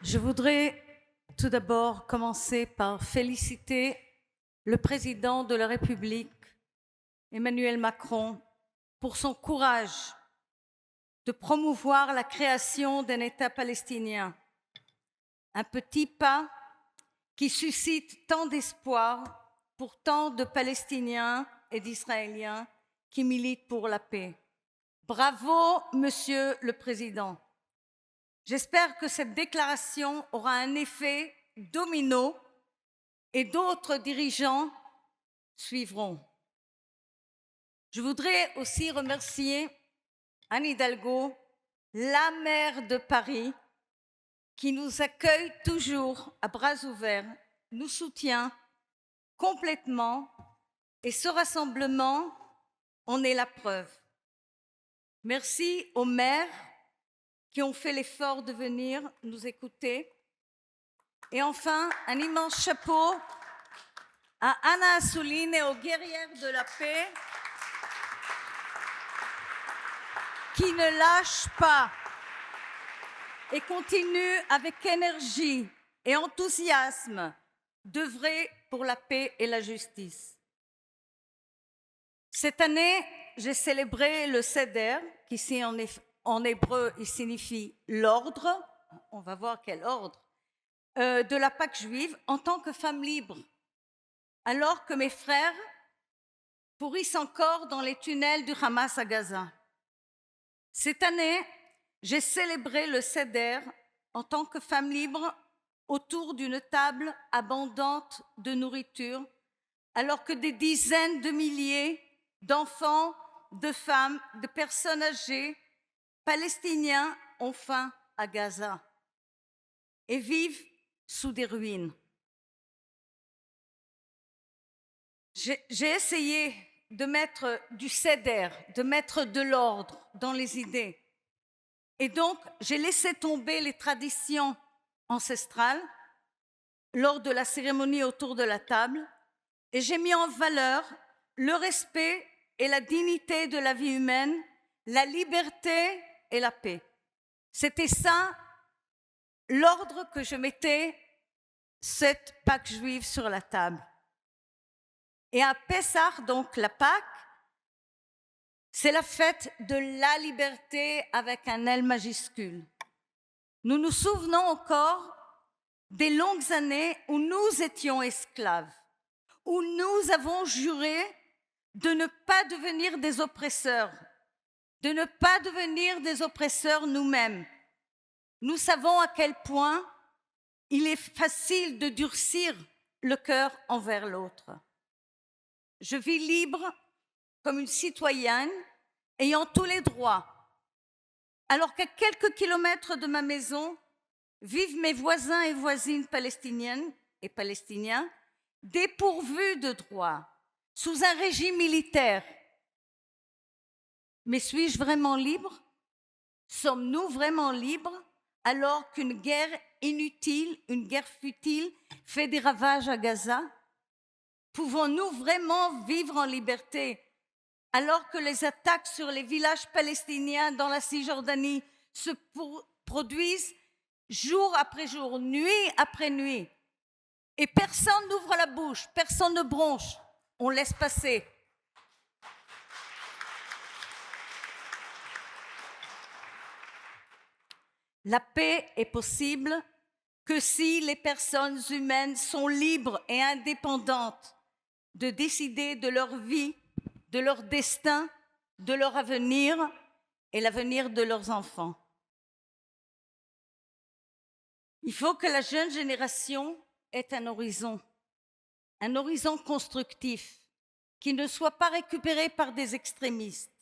Je voudrais tout d'abord commencer par féliciter le président de la République, Emmanuel Macron, pour son courage de promouvoir la création d'un État palestinien. Un petit pas qui suscite tant d'espoir pour tant de Palestiniens et d'Israéliens qui militent pour la paix. Bravo, Monsieur le Président. J'espère que cette déclaration aura un effet domino et d'autres dirigeants suivront. Je voudrais aussi remercier Anne Hidalgo, la maire de Paris, qui nous accueille toujours à bras ouverts, nous soutient complètement et ce rassemblement en est la preuve. Merci aux maires qui ont fait l'effort de venir nous écouter. Et enfin, un immense chapeau à Anna Assouline et aux guerrières de la paix qui ne lâchent pas et continuent avec énergie et enthousiasme d'œuvrer pour la paix et la justice. Cette année, j'ai célébré le Seder, qui ici en hébreu il signifie l'ordre, on va voir quel ordre, de la Pâque juive en tant que femme libre, alors que mes frères pourrissent encore dans les tunnels du Hamas à Gaza. Cette année, j'ai célébré le Seder en tant que femme libre autour d'une table abondante de nourriture, alors que des dizaines de milliers d'enfants, de femmes, de personnes âgées, palestiniens ont faim à Gaza et vivent sous des ruines. J'ai essayé de mettre du seder, de mettre de l'ordre dans les idées. Et donc, j'ai laissé tomber les traditions ancestrales lors de la cérémonie autour de la table et j'ai mis en valeur le respect et la dignité de la vie humaine, la liberté et la paix. C'était ça l'ordre que je mettais cette Pâque juive sur la table. Et à Pessah, donc la Pâque, c'est la fête de la liberté avec un L majuscule. Nous nous souvenons encore des longues années où nous étions esclaves, où nous avons juré de ne pas devenir des oppresseurs, de ne pas devenir des oppresseurs nous-mêmes. Nous savons à quel point il est facile de durcir le cœur envers l'autre. Je vis libre comme une citoyenne ayant tous les droits, alors qu'à quelques kilomètres de ma maison vivent mes voisins et voisines palestiniennes et palestiniens dépourvus de droits, sous un régime militaire. Mais suis-je vraiment libre? Sommes-nous vraiment libres alors qu'une guerre inutile, une guerre futile fait des ravages à Gaza? Pouvons-nous vraiment vivre en liberté alors que les attaques sur les villages palestiniens dans la Cisjordanie se produisent jour après jour, nuit après nuit, et personne n'ouvre la bouche, personne ne bronche, on laisse passer. La paix est possible que si les personnes humaines sont libres et indépendantes de décider de leur vie, de leur destin, de leur avenir et l'avenir de leurs enfants. Il faut que la jeune génération ait un horizon constructif, qui ne soit pas récupéré par des extrémistes,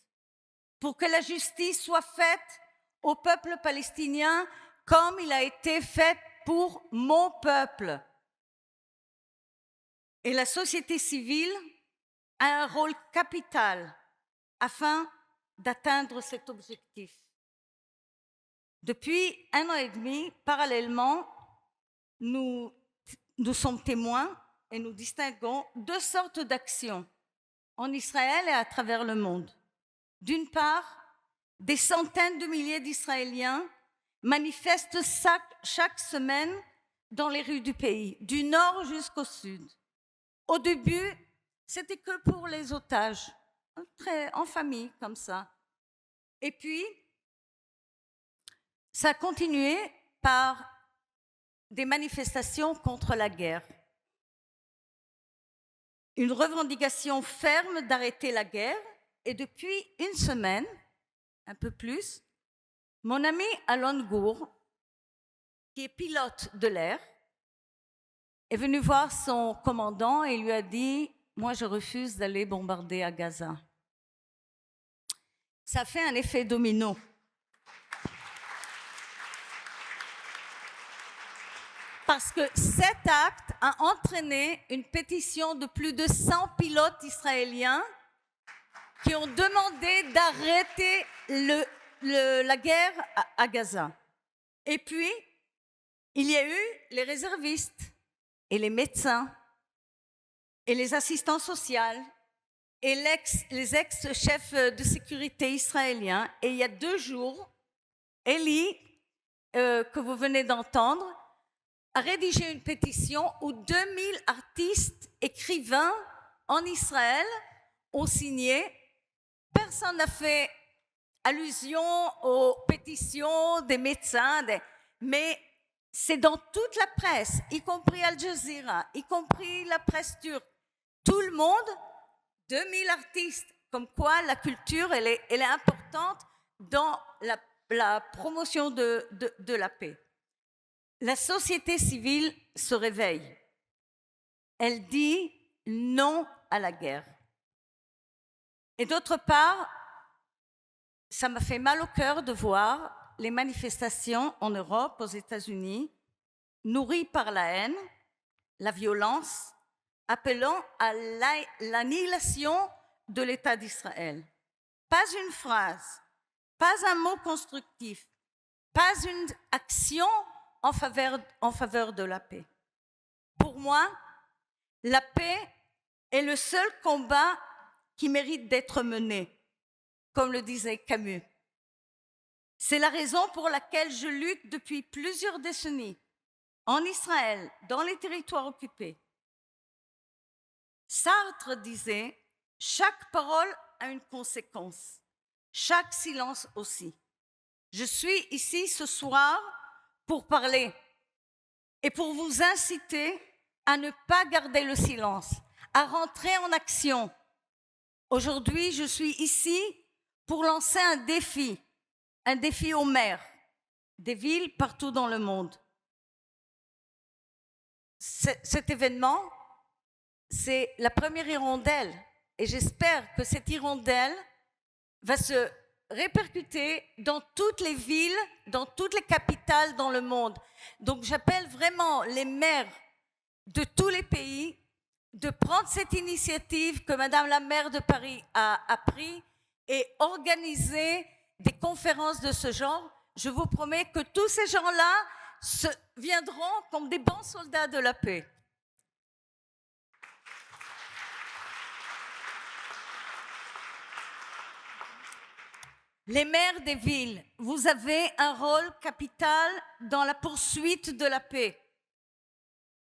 pour que la justice soit faite au peuple palestinien comme il a été fait pour mon peuple. Et la société civile a un rôle capital afin d'atteindre cet objectif. Depuis 1 an et demi, parallèlement, nous sommes témoins et nous distinguons deux sortes d'actions en Israël et à travers le monde. D'une part, des centaines de milliers d'Israéliens manifeste chaque semaine dans les rues du pays, du nord jusqu'au sud. Au début, c'était que pour les otages, en famille, comme ça. Et puis, ça a continué par des manifestations contre la guerre. Une revendication ferme d'arrêter la guerre. Et depuis une semaine, un peu plus, mon ami Alon Gour, qui est pilote de l'air, est venu voir son commandant et lui a dit « Moi, je refuse d'aller bombarder à Gaza ». Ça fait un effet domino. Parce que cet acte a entraîné une pétition de plus de 100 pilotes israéliens qui ont demandé d'arrêter la guerre à Gaza. Et puis, il y a eu les réservistes et les médecins et les assistants sociaux et les ex-chefs de sécurité israéliens. Et il y a 2 jours, Eli, que vous venez d'entendre, a rédigé une pétition où 2000 artistes, écrivains en Israël ont signé. Personne n'a fait allusion aux pétitions des médecins, mais c'est dans toute la presse, y compris Al Jazeera, y compris la presse turque. Tout le monde, 2000 artistes, comme quoi la culture, elle est importante dans la promotion de la paix. La société civile se réveille. Elle dit non à la guerre. Et d'autre part, ça m'a fait mal au cœur de voir les manifestations en Europe, aux États-Unis, nourries par la haine, la violence, appelant à l'annihilation de l'État d'Israël. Pas une phrase, pas un mot constructif, pas une action en faveur de la paix. Pour moi, la paix est le seul combat qui mérite d'être mené, comme le disait Camus. C'est la raison pour laquelle je lutte depuis plusieurs décennies en Israël, dans les territoires occupés. Sartre disait « Chaque parole a une conséquence, chaque silence aussi ». Je suis ici ce soir pour parler et pour vous inciter à ne pas garder le silence, à rentrer en action. Aujourd'hui, je suis ici pour lancer un défi aux maires des villes partout dans le monde. Cet événement, c'est la première hirondelle et j'espère que cette hirondelle va se répercuter dans toutes les villes, dans toutes les capitales dans le monde. Donc j'appelle vraiment les maires de tous les pays de prendre cette initiative que Madame la maire de Paris a pris et organiser des conférences de ce genre. Je vous promets que tous ces gens-là viendront comme des bons soldats de la paix. Les maires des villes, vous avez un rôle capital dans la poursuite de la paix.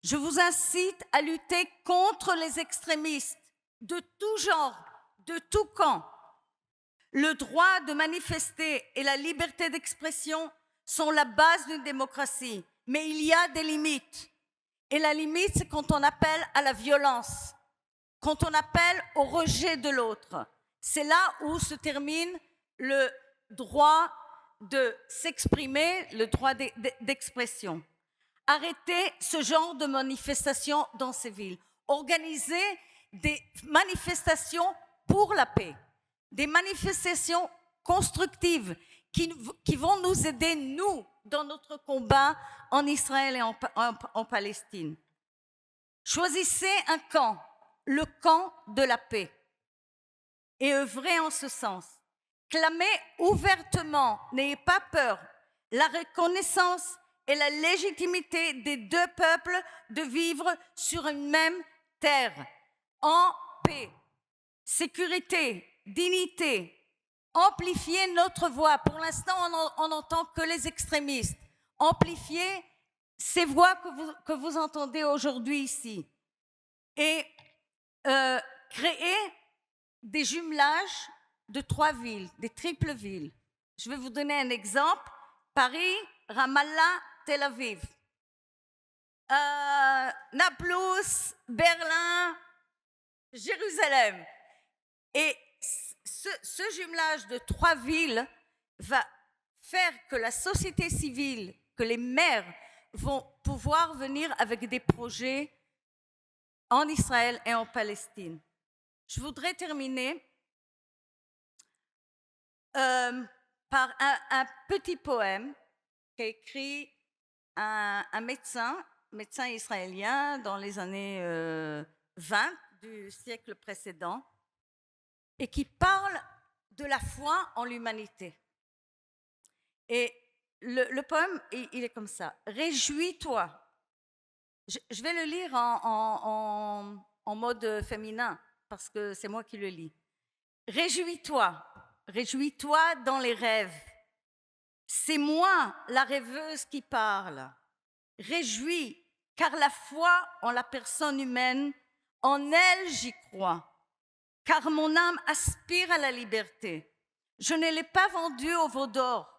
Je vous incite à lutter contre les extrémistes de tout genre, de tout camp. Le droit de manifester et la liberté d'expression sont la base d'une démocratie, mais il y a des limites. Et la limite, c'est quand on appelle à la violence, quand on appelle au rejet de l'autre. C'est là où se termine le droit de s'exprimer, le droit d'expression. Arrêtez ce genre de manifestations dans ces villes. Organisez des manifestations pour la paix, des manifestations constructives qui vont nous aider, nous, dans notre combat en Israël et en Palestine. Choisissez un camp, le camp de la paix, et œuvrez en ce sens. Clamez ouvertement, n'ayez pas peur, la reconnaissance et la légitimité des 2 peuples de vivre sur une même terre, en paix, sécurité, dignité, amplifier notre voix. Pour l'instant, on n'entend que les extrémistes. Amplifier ces voix que vous entendez aujourd'hui ici. Et créer des jumelages de 3 villes, des triples villes. Je vais vous donner un exemple. Paris, Ramallah, Tel Aviv. Naplouse, Berlin, Jérusalem. Et ce jumelage de 3 villes va faire que la société civile, que les maires vont pouvoir venir avec des projets en Israël et en Palestine. Je voudrais terminer par un petit poème qu'a écrit un médecin israélien dans les années 20 du siècle précédent et qui parle de la foi en l'humanité. Et le poème, il est comme ça. Réjouis-toi. Je vais le lire en mode féminin parce que c'est moi qui le lis. Réjouis-toi. Réjouis-toi dans les rêves. C'est moi, la rêveuse, qui parle. Réjouis, car la foi en la personne humaine, en elle j'y crois. Car mon âme aspire à la liberté. Je ne l'ai pas vendue au veau d'or,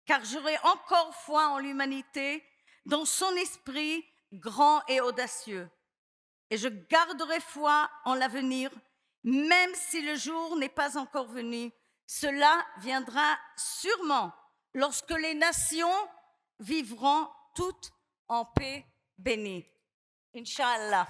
car j'aurai encore foi en l'humanité, dans son esprit grand et audacieux. Et je garderai foi en l'avenir, même si le jour n'est pas encore venu. Cela viendra sûrement lorsque les nations vivront toutes en paix bénie. Inch'Allah.